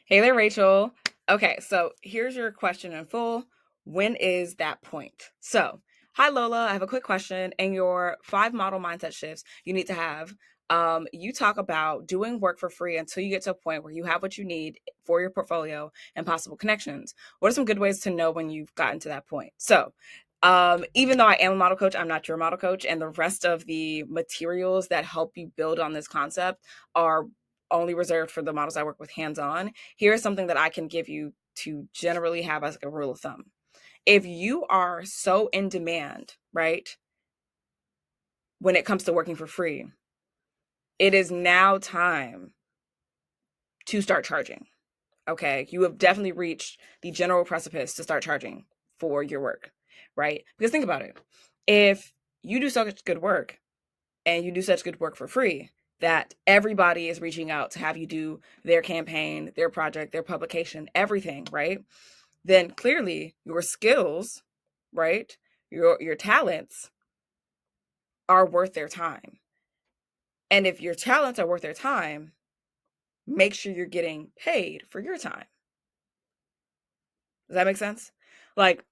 Hey there, Rachel. Okay, so here's your question in full. When is that point? So, hi Lola, I have a quick question. In your five model mindset shifts you need to have, you talk about doing work for free until you get to a point where you have what you need for your portfolio and possible connections. What are some good ways to know when you've gotten to that point? So, even though I am a model coach, I'm not your model coach, and the rest of the materials that help you build on this concept are only reserved for the models I work with hands on. Here's something that I can give you to generally have as like a rule of thumb. If you are so in demand, right, when it comes to working for free, it is now time to start charging. Okay. You have definitely reached the general precipice to start charging for your work, right? Because think about it. If you do such good work and you do such good work for free, that everybody is reaching out to have you do their campaign, their project, their publication, everything, right? Then clearly your skills, right? Your talents are worth their time. And if your talents are worth their time, make sure you're getting paid for your time. Does that make sense? Like,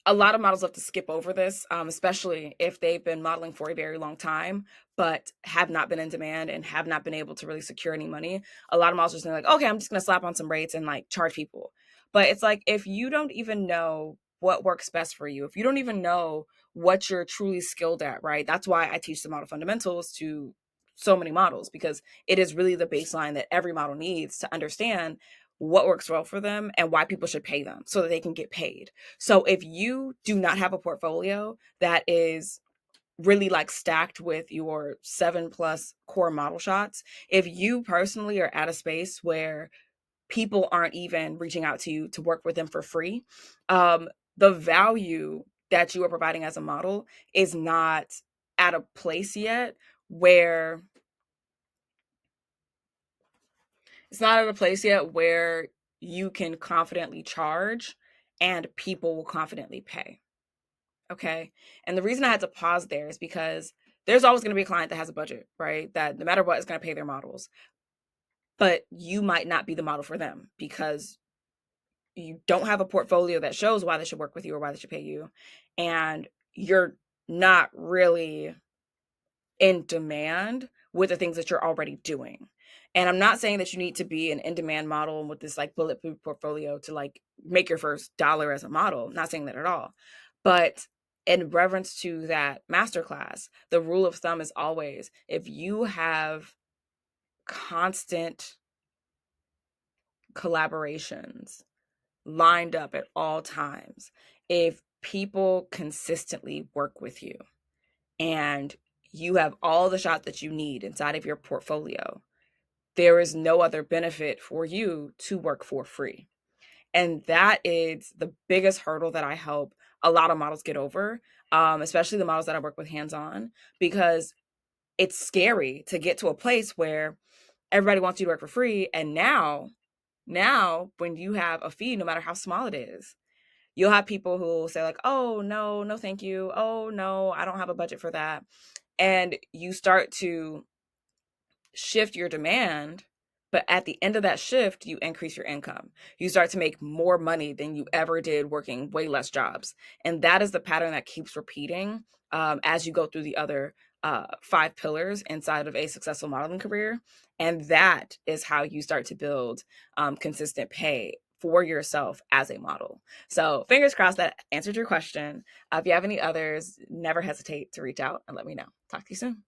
a lot of models have to skip over this, especially if they've been modeling for a very long time, but have not been in demand and have not been able to really secure any money. A lot of models are saying like, okay, I'm just going to slap on some rates and like charge people. But it's like, if you don't even know what works best for you, if you don't even know what you're truly skilled at, right? That's why I teach the model fundamentals to so many models, because it is really the baseline that every model needs to understand what works well for them and why people should pay them so that they can get paid. So if you do not have a portfolio that is really like stacked with your 7+ core model shots, if you personally are at a space where people aren't even reaching out to you to work with them for free, the value that you are providing as a model is not at a place yet where you can confidently charge and people will confidently pay. Okay. And the reason I had to pause there is because there's always going to be a client that has a budget, right? That no matter what is going to pay their models. But you might not be the model for them because you don't have a portfolio that shows why they should work with you or why they should pay you. And you're not really in demand with the things that you're already doing. And I'm not saying that you need to be an in-demand model with this like bulletproof portfolio to like make your first dollar as a model. Not saying that at all. But in reference to that masterclass, the rule of thumb is always, if you have constant collaborations lined up at all times, if people consistently work with you and you have all the shots that you need inside of your portfolio, there is no other benefit for you to work for free. And that is the biggest hurdle that I help a lot of models get over, especially the models that I work with hands on, because it's scary to get to a place where everybody wants you to work for free. And now, when you have a fee, no matter how small it is, you'll have people who will say, like, oh, no, no, thank you. Oh, no, I don't have a budget for that. And you start to shift your demand, but at the end of that shift, you increase your income. You start to make more money than you ever did working way less jobs. And that is the pattern that keeps repeating as you go through the other five pillars inside of a successful modeling career. And that is how you start to build consistent pay for yourself as a model. So fingers crossed that answered your question. If you have any others, never hesitate to reach out and let me know. Talk to you soon.